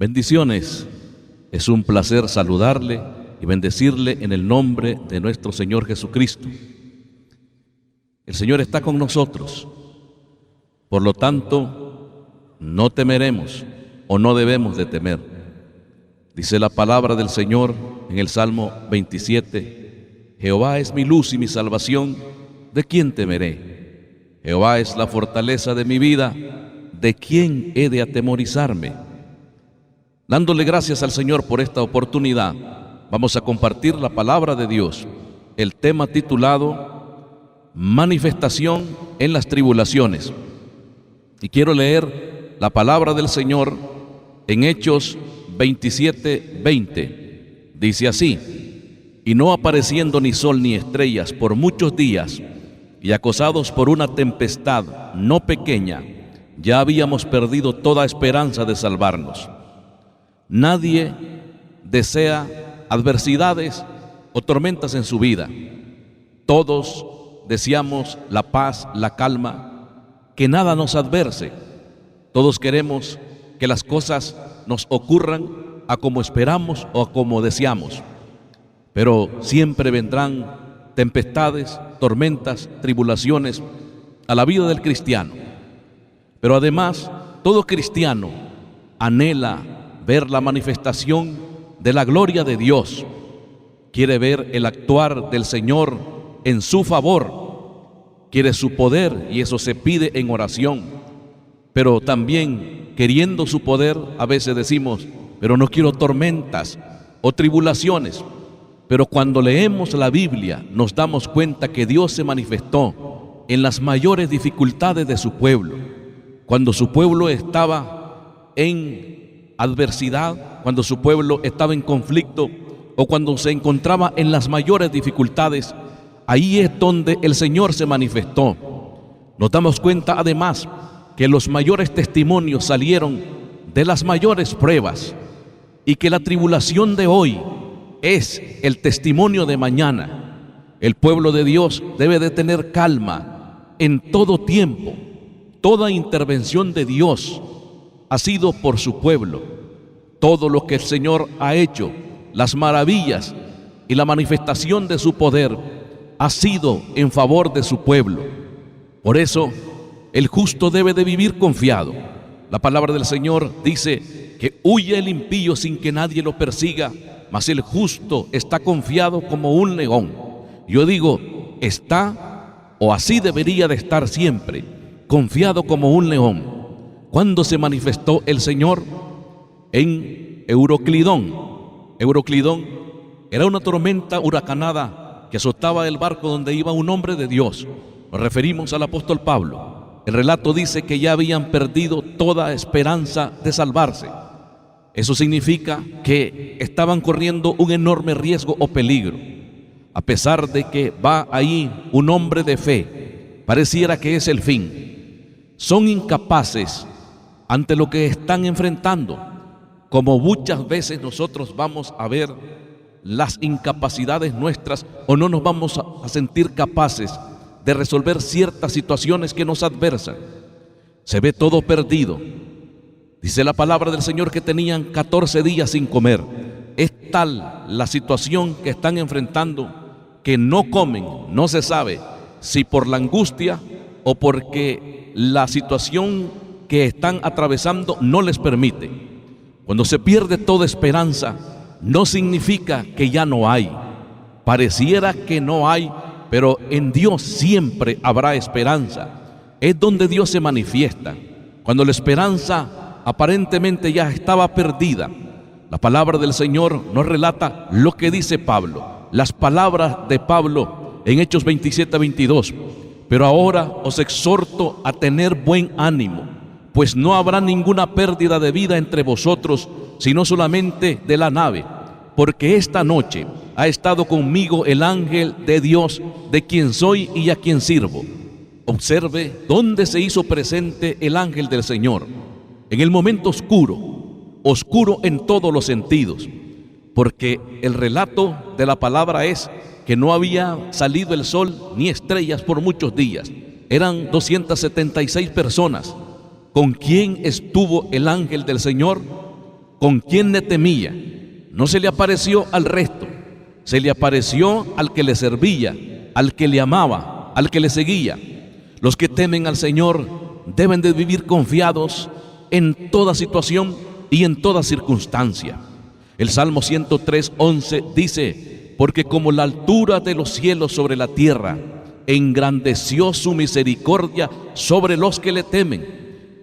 Bendiciones. Es un placer saludarle y bendecirle en el nombre de nuestro Señor Jesucristo. El Señor está con nosotros. Por lo tanto, no temeremos o no debemos de temer. Dice la palabra del Señor en el Salmo 27: Jehová es mi luz y mi salvación, ¿de quién temeré? Jehová es la fortaleza de mi vida, ¿de quién he de atemorizarme? Dándole gracias al Señor por esta oportunidad, vamos a compartir la palabra de Dios. El tema titulado Manifestación en las tribulaciones. Y quiero leer la palabra del Señor en Hechos 27:20. Dice así: y no apareciendo ni sol ni estrellas por muchos días, y acosados por una tempestad no pequeña, ya habíamos perdido toda esperanza de salvarnos. Nadie desea adversidades o tormentas en su vida. Todos deseamos la paz, la calma, que nada nos adverse. Todos queremos que las cosas nos ocurran a como esperamos o a como deseamos. Pero siempre vendrán tempestades, tormentas, tribulaciones a la vida del cristiano. Pero además, todo cristiano anhela ver la manifestación de la gloria de Dios. Quiere ver el actuar del Señor en su favor. Quiere su poder, y eso se pide en oración. Pero también, queriendo su poder, a veces decimos: pero no quiero tormentas o tribulaciones. Pero cuando leemos la Biblia, nos damos cuenta que Dios se manifestó en las mayores dificultades de su pueblo. Cuando su pueblo estaba en adversidad, cuando su pueblo estaba en conflicto, o cuando se encontraba en las mayores dificultades, ahí es donde el Señor se manifestó. Nos damos cuenta además que los mayores testimonios salieron de las mayores pruebas, y que la tribulación de hoy es el testimonio de mañana. El pueblo de Dios debe de tener calma en todo tiempo. Toda intervención de Dios ha sido por su pueblo. Todo lo que el Señor ha hecho, las maravillas y la manifestación de su poder, ha sido en favor de su pueblo. Por eso, el justo debe de vivir confiado. La palabra del Señor dice que huye el impío sin que nadie lo persiga, mas el justo está confiado como un león. Yo digo, está, o así debería de estar siempre, confiado como un león. ¿Cuándo se manifestó el Señor? En Euroclidón. Euroclidón era una tormenta huracanada que azotaba el barco donde iba un hombre de Dios. Nos referimos al apóstol Pablo. El relato dice que ya habían perdido toda esperanza de salvarse. Eso significa que estaban corriendo un enorme riesgo o peligro. A pesar de que va ahí un hombre de fe, pareciera que es el fin. Son incapaces ante lo que están enfrentando, como muchas veces nosotros vamos a ver las incapacidades nuestras, o no nos vamos a sentir capaces de resolver ciertas situaciones que nos adversan. Se ve todo perdido. Dice la palabra del Señor que tenían 14 días sin comer. Es tal la situación que están enfrentando que no comen. No se sabe si por la angustia o porque la situación que están atravesando no les permite. Cuando se pierde toda esperanza, no significa que ya no hay. Pareciera que no hay, pero en Dios siempre habrá esperanza. Es donde Dios se manifiesta. Cuando la esperanza aparentemente ya estaba perdida, la palabra del Señor nos relata lo que dice Pablo. Las palabras de Pablo en Hechos 27:22. Pero ahora os exhorto a tener buen ánimo, pues no habrá ninguna pérdida de vida entre vosotros, sino solamente de la nave, porque esta noche ha estado conmigo el ángel de Dios, de quien soy y a quien sirvo. Observe dónde se hizo presente el ángel del Señor. En el momento oscuro, oscuro en todos los sentidos, porque el relato de la palabra es que no había salido el sol ni estrellas por muchos días. Eran 276 personas. ¿Con quién estuvo el ángel del Señor? con quién le temía. No se le apareció al resto, se le apareció al que le servía, al que le amaba, al que le seguía. Los que temen al Señor deben de vivir confiados en toda situación y en toda circunstancia. El Salmo 103:11 dice: porque como la altura de los cielos sobre la tierra, engrandeció su misericordia sobre los que le temen.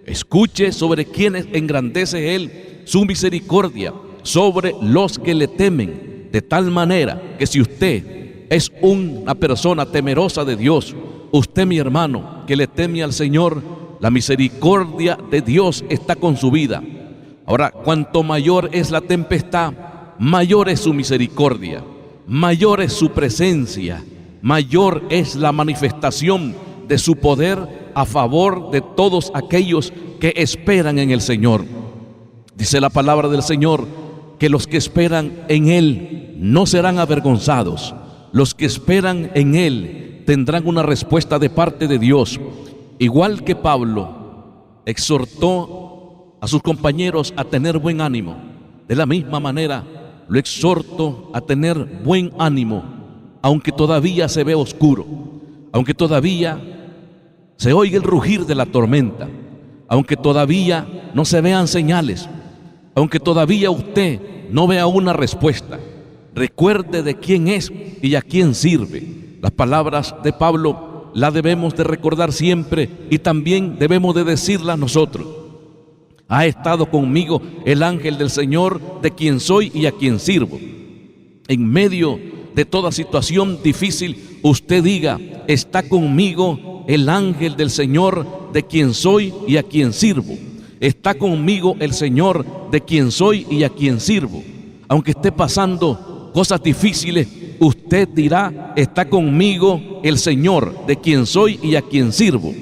Escuche sobre quienes engrandece Él su misericordia, sobre los que le temen, de tal manera que si usted es una persona temerosa de Dios, usted, mi hermano, que le teme al Señor, la misericordia de Dios está con su vida. Ahora, cuanto mayor es la tempestad, mayor es su misericordia, mayor es su presencia, mayor es la manifestación de su poder a favor de todos aquellos que esperan en el Señor. Dice la palabra del Señor que los que esperan en Él no serán avergonzados. Los que esperan en Él tendrán una respuesta de parte de Dios. Igual que Pablo exhortó a sus compañeros a tener buen ánimo, de la misma manera lo exhorto a tener buen ánimo, aunque todavía se ve oscuro, aunque todavía se oiga el rugir de la tormenta, aunque todavía no se vean señales, aunque todavía usted no vea una respuesta. Recuerde de quién es y a quién sirve. Las palabras de Pablo las debemos de recordar siempre y también debemos de decirlas nosotros. Ha estado conmigo el ángel del Señor, de quien soy y a quien sirvo. En medio de toda situación difícil, usted diga: está conmigo el ángel del Señor, de quien soy y a quien sirvo. Está conmigo el Señor, de quien soy y a quien sirvo. Aunque esté pasando cosas difíciles, usted dirá: está conmigo el Señor, de quien soy y a quien sirvo.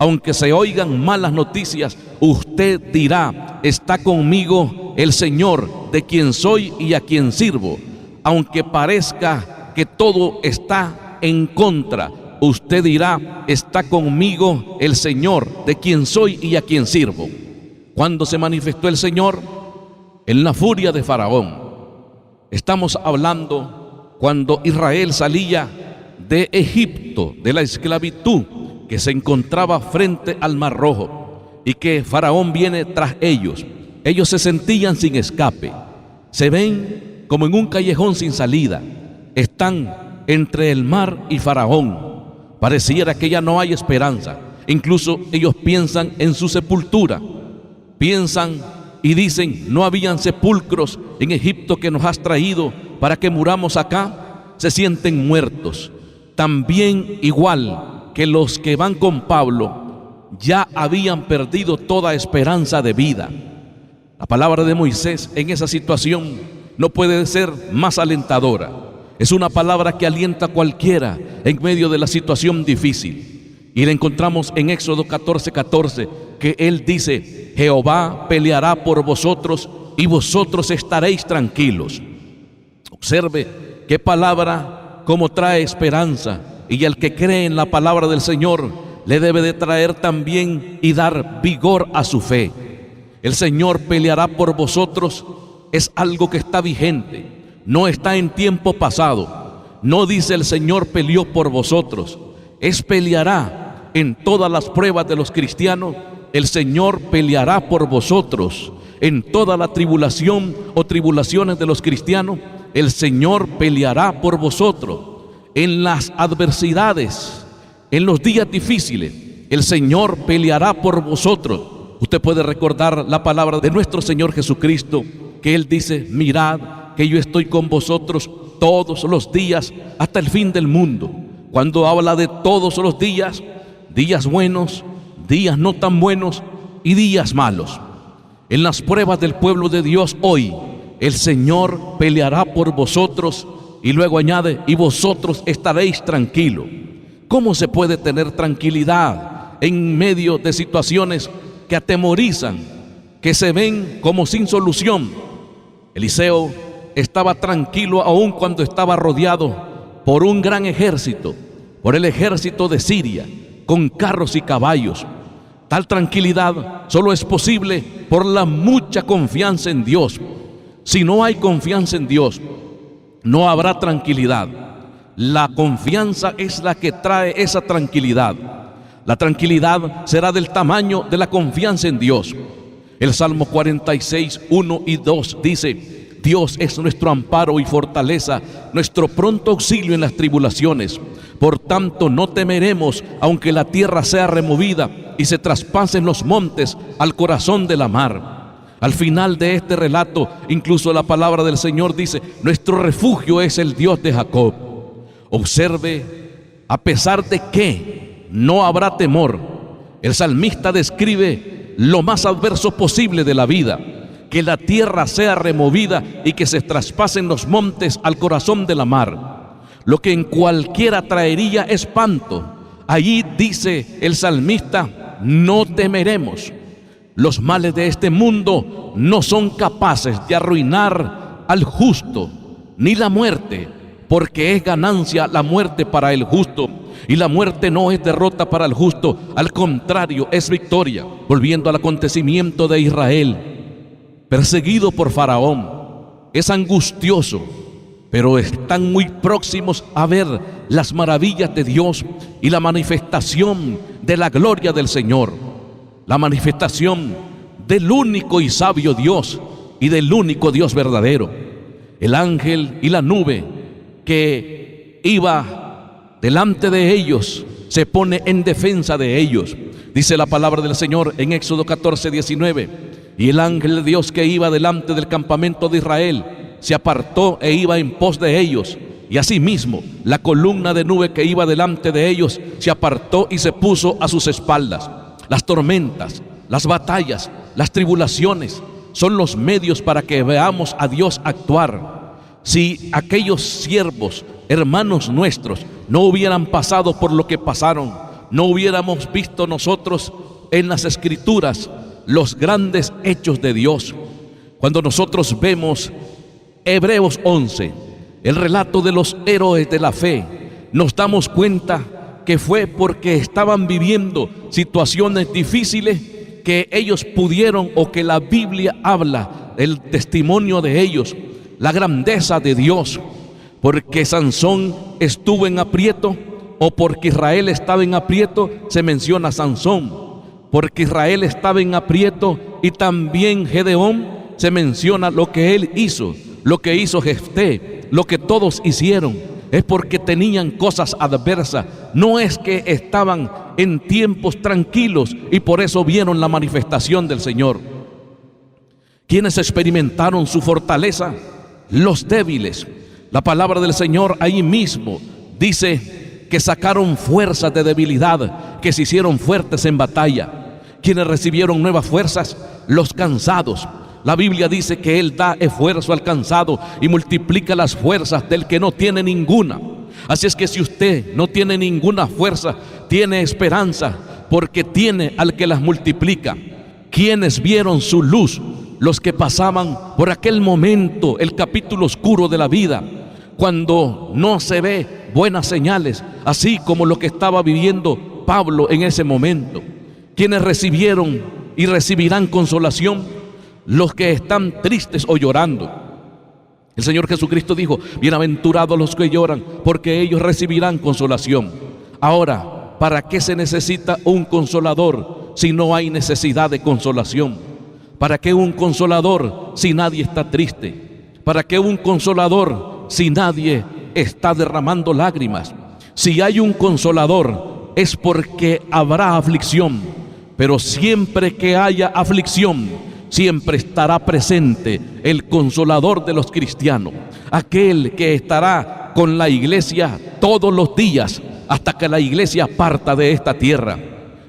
Aunque se oigan malas noticias, usted dirá: está conmigo el Señor, de quien soy y a quien sirvo. Aunque parezca que todo está en contra, usted dirá: está conmigo el Señor, de quien soy y a quien sirvo. ¿Cuándo se manifestó el Señor? En la furia de Faraón. Estamos hablando cuando Israel salía de Egipto, de la esclavitud, que se encontraba frente al Mar Rojo, y que Faraón viene tras ellos. Ellos se sentían sin escape, se ven como en un callejón sin salida, están entre el mar y Faraón. Pareciera que ya no hay esperanza. Incluso ellos piensan en su sepultura, piensan y dicen: no habían sepulcros en Egipto que nos has traído para que muramos acá. Se sienten muertos. También, igual que los que van con Pablo, ya habían perdido toda esperanza de vida. La palabra de Moisés en esa situación no puede ser más alentadora. Es una palabra que alienta a cualquiera en medio de la situación difícil. Y la encontramos en Éxodo 14:14, que él dice: Jehová peleará por vosotros y vosotros estaréis tranquilos. Observe qué palabra, cómo trae esperanza. Y el que cree en la palabra del Señor le debe de traer también y dar vigor a su fe. El Señor peleará por vosotros es algo que está vigente, no está en tiempo pasado. No dice el Señor peleó por vosotros, es peleará. En todas las pruebas de los cristianos, el Señor peleará por vosotros. En toda la tribulación o tribulaciones de los cristianos, el Señor peleará por vosotros. En las adversidades, en los días difíciles, el Señor peleará por vosotros. Usted puede recordar la palabra de nuestro Señor Jesucristo, que Él dice: mirad que yo estoy con vosotros todos los días hasta el fin del mundo. Cuando habla de todos los días, días buenos, días no tan buenos y días malos. En las pruebas del pueblo de Dios hoy, el Señor peleará por vosotros. Y luego añade: y vosotros estaréis tranquilos. ¿Cómo se puede tener tranquilidad en medio de situaciones que atemorizan, que se ven como sin solución? Eliseo estaba tranquilo aún cuando estaba rodeado por un gran ejército, por el ejército de Siria, con carros y caballos. Tal tranquilidad solo es posible por la mucha confianza en Dios. Si no hay confianza en Dios, no habrá tranquilidad. La confianza es la que trae esa tranquilidad. La tranquilidad será del tamaño de la confianza en Dios. El Salmo 46, 1 y 2 dice: Dios es nuestro amparo y fortaleza, nuestro pronto auxilio en las tribulaciones. Por tanto, no temeremos, aunque la tierra sea removida y se traspasen los montes al corazón de la mar. Al final de este relato, incluso la palabra del Señor dice: nuestro refugio es el Dios de Jacob. Observe, a pesar de que no habrá temor, el salmista describe lo más adverso posible de la vida: que la tierra sea removida y que se traspasen los montes al corazón de la mar, lo que en cualquiera traería espanto. Allí dice el salmista: no temeremos. Los males de este mundo no son capaces de arruinar al justo, ni la muerte, porque es ganancia la muerte para el justo, y la muerte no es derrota para el justo, al contrario, es victoria. Volviendo al acontecimiento de Israel, perseguido por Faraón, es angustioso, pero están muy próximos a ver las maravillas de Dios y la manifestación de la gloria del Señor, la manifestación del único y sabio Dios y del único Dios verdadero. El ángel y la nube que iba delante de ellos se pone en defensa de ellos. Dice la palabra del Señor en Éxodo 14, 19: y el ángel de Dios que iba delante del campamento de Israel se apartó e iba en pos de ellos, y asimismo la columna de nube que iba delante de ellos se apartó y se puso a sus espaldas. Las tormentas, las batallas, las tribulaciones son los medios para que veamos a Dios actuar. Si aquellos siervos, hermanos nuestros, no hubieran pasado por lo que pasaron, no hubiéramos visto nosotros en las Escrituras los grandes hechos de Dios. Cuando nosotros vemos Hebreos 11, el relato de los héroes de la fe, nos damos cuenta que fue porque estaban viviendo situaciones difíciles que ellos pudieron, o que la Biblia habla, el testimonio de ellos, la grandeza de Dios. Porque Sansón estuvo en aprieto, o porque Israel estaba en aprieto, se menciona Sansón. Porque Israel estaba en aprieto y también Gedeón, se menciona lo que él hizo, lo que hizo Jefté, lo que todos hicieron. Es porque tenían cosas adversas, no es que estaban en tiempos tranquilos y por eso vieron la manifestación del Señor. ¿Quiénes experimentaron su fortaleza? Los débiles. La palabra del Señor ahí mismo dice que sacaron fuerzas de debilidad, que se hicieron fuertes en batalla. ¿Quiénes recibieron nuevas fuerzas? Los cansados. La Biblia dice que Él da esfuerzo al cansado y multiplica las fuerzas del que no tiene ninguna. Así es que si usted no tiene ninguna fuerza, tiene esperanza, porque tiene al que las multiplica. ¿Quiénes vieron su luz? Los que pasaban por aquel momento, el capítulo oscuro de la vida, cuando no se ve buenas señales, así como lo que estaba viviendo Pablo en ese momento. ¿Quiénes recibieron y recibirán consolación? Los que están tristes o llorando. El Señor Jesucristo dijo: bienaventurados los que lloran, porque ellos recibirán consolación. Ahora, ¿para qué se necesita un consolador si no hay necesidad de consolación? ¿Para qué un consolador si nadie está triste? ¿Para qué un consolador si nadie está derramando lágrimas? Si hay un consolador es porque habrá aflicción, pero siempre que haya aflicción, siempre estará presente el consolador de los cristianos, aquel que estará con la iglesia todos los días hasta que la iglesia parta de esta tierra,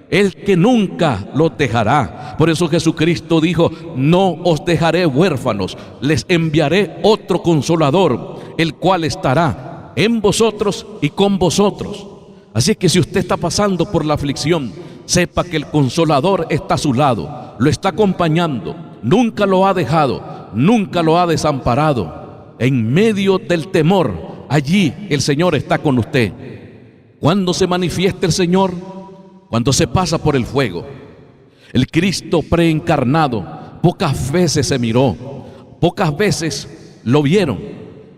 el que nunca los dejará. Por eso Jesucristo dijo: no os dejaré huérfanos, les enviaré otro consolador, el cual estará en vosotros y con vosotros. Así que si usted está pasando por la aflicción, sepa que el consolador está a su lado, lo está acompañando, nunca lo ha dejado, nunca lo ha desamparado. En medio del temor, allí el Señor está con usted. ¿Cuándo se manifiesta el Señor? Cuando se pasa por el fuego. El Cristo preencarnado pocas veces se miró, pocas veces lo vieron.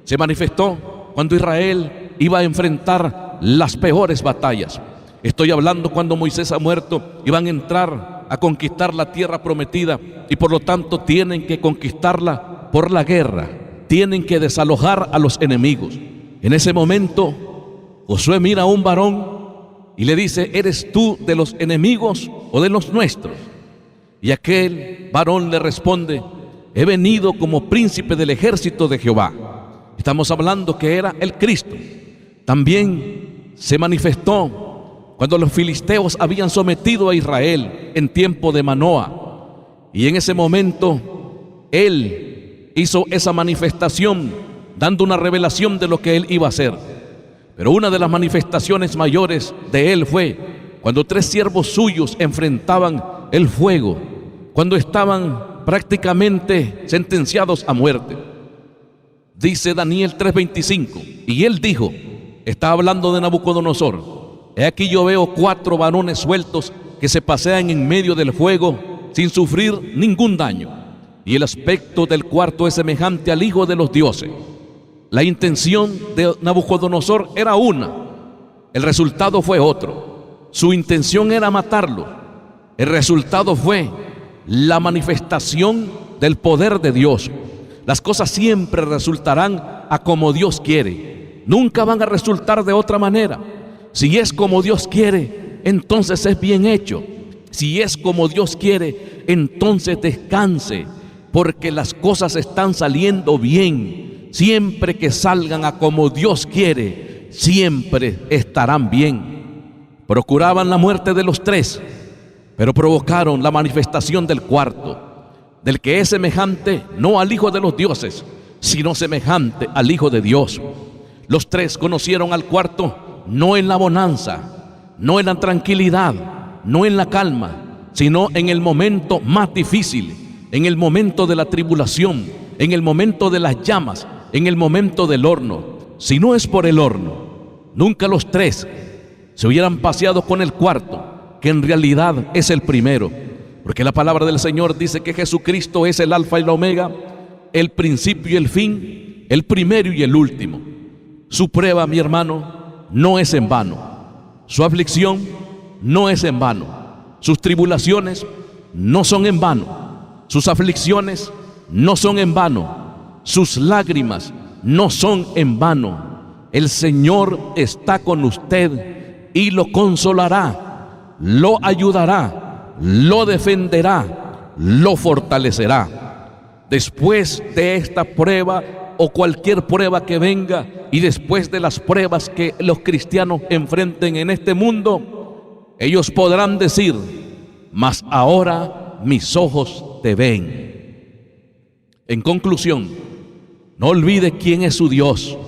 Se manifestó cuando Israel iba a enfrentar las peores batallas. Estoy hablando cuando Moisés ha muerto y van a entrar a conquistar la tierra prometida, y por lo tanto tienen que conquistarla por la guerra, tienen que desalojar a los enemigos. En ese momento Josué mira a un varón y le dice: ¿eres tú de los enemigos o de los nuestros? Y aquel varón le responde: he venido como príncipe del ejército de Jehová. Estamos hablando que era el Cristo. También se manifestó cuando los filisteos habían sometido a Israel en tiempo de Manoa, y en ese momento él hizo esa manifestación, dando una revelación de lo que él iba a hacer. Pero una de las manifestaciones mayores de él fue cuando 3 siervos suyos enfrentaban el fuego, cuando estaban prácticamente sentenciados a muerte. Dice Daniel 3:25, y él dijo, está hablando de Nabucodonosor: he aquí yo veo 4 varones sueltos que se pasean en medio del fuego sin sufrir ningún daño, y el aspecto del cuarto es semejante al hijo de los dioses. La intención de Nabucodonosor era una, el resultado fue otro. Su intención era matarlo, el resultado fue la manifestación del poder de Dios. Las cosas siempre resultarán a como Dios quiere, nunca van a resultar de otra manera. Si es como Dios quiere, entonces es bien hecho. Si es como Dios quiere, entonces descanse, porque las cosas están saliendo bien. Siempre que salgan a como Dios quiere, siempre estarán bien. Procuraban la muerte de los 3, pero provocaron la manifestación del cuarto, del que es semejante no al hijo de los dioses, sino semejante al Hijo de Dios. Los 3 conocieron al cuarto no en la bonanza, no en la tranquilidad, no en la calma, sino en el momento más difícil, en el momento de la tribulación, en el momento de las llamas, en el momento del horno. Si no es por el horno, nunca los 3 se hubieran paseado con el cuarto, que en realidad es el primero, porque la palabra del Señor dice que Jesucristo es el alfa y la omega, el principio y el fin, el primero y el último. Su prueba, mi hermano, no es en vano. Su aflicción no es en vano. Sus tribulaciones no son en vano. Sus aflicciones no son en vano. Sus lágrimas no son en vano. El Señor está con usted y lo consolará, lo ayudará, lo defenderá, lo fortalecerá. Después de esta prueba o cualquier prueba que venga, y después de las pruebas que los cristianos enfrenten en este mundo, ellos podrán decir: mas ahora mis ojos te ven. En conclusión, no olvide quién es su Dios,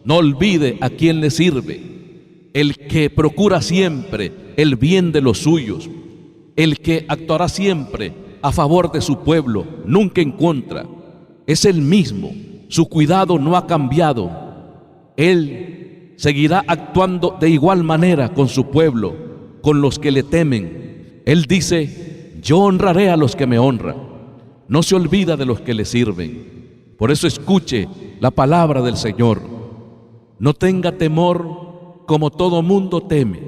no olvide a quién le sirve, el que procura siempre el bien de los suyos, el que actuará siempre a favor de su pueblo, nunca en contra. Es el mismo, su cuidado no ha cambiado. Él seguirá actuando de igual manera con su pueblo, con los que le temen. Él dice: yo honraré a los que me honran. No se olvida de los que le sirven. Por eso escuche la palabra del Señor. No tenga temor como todo mundo teme.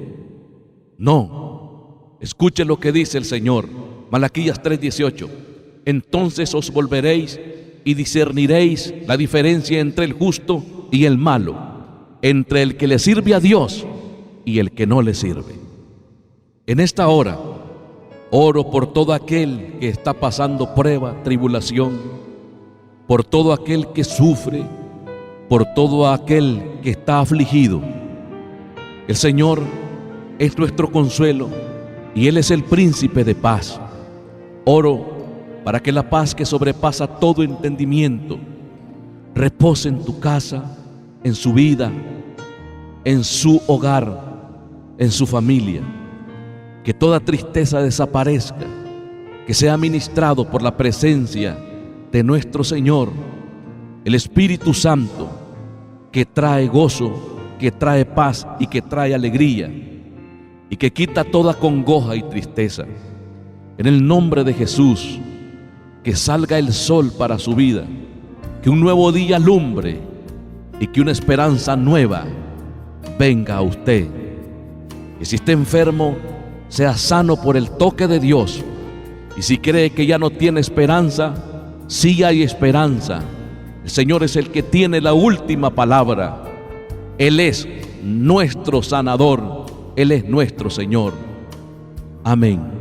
No, escuche lo que dice el Señor. Malaquías 3:18. Entonces os volveréis y discerniréis la diferencia entre el justo y el malo, entre el que le sirve a Dios y el que no le sirve. En esta hora oro por todo aquel que está pasando prueba, tribulación, por todo aquel que sufre, por todo aquel que está afligido. El Señor es nuestro consuelo y Él es el príncipe de paz. Oro para que la paz que sobrepasa todo entendimiento repose en tu casa, en su vida, en su hogar, en su familia. Que toda tristeza desaparezca, que sea ministrado por la presencia de nuestro Señor, el Espíritu Santo, que trae gozo, que trae paz y que trae alegría, y que quita toda congoja y tristeza. En el nombre de Jesús, que salga el sol para su vida, que un nuevo día alumbre y que una esperanza nueva venga a usted. Y si está enfermo, sea sano por el toque de Dios. Y si cree que ya no tiene esperanza, sí hay esperanza. El Señor es el que tiene la última palabra. Él es nuestro sanador. Él es nuestro Señor. Amén.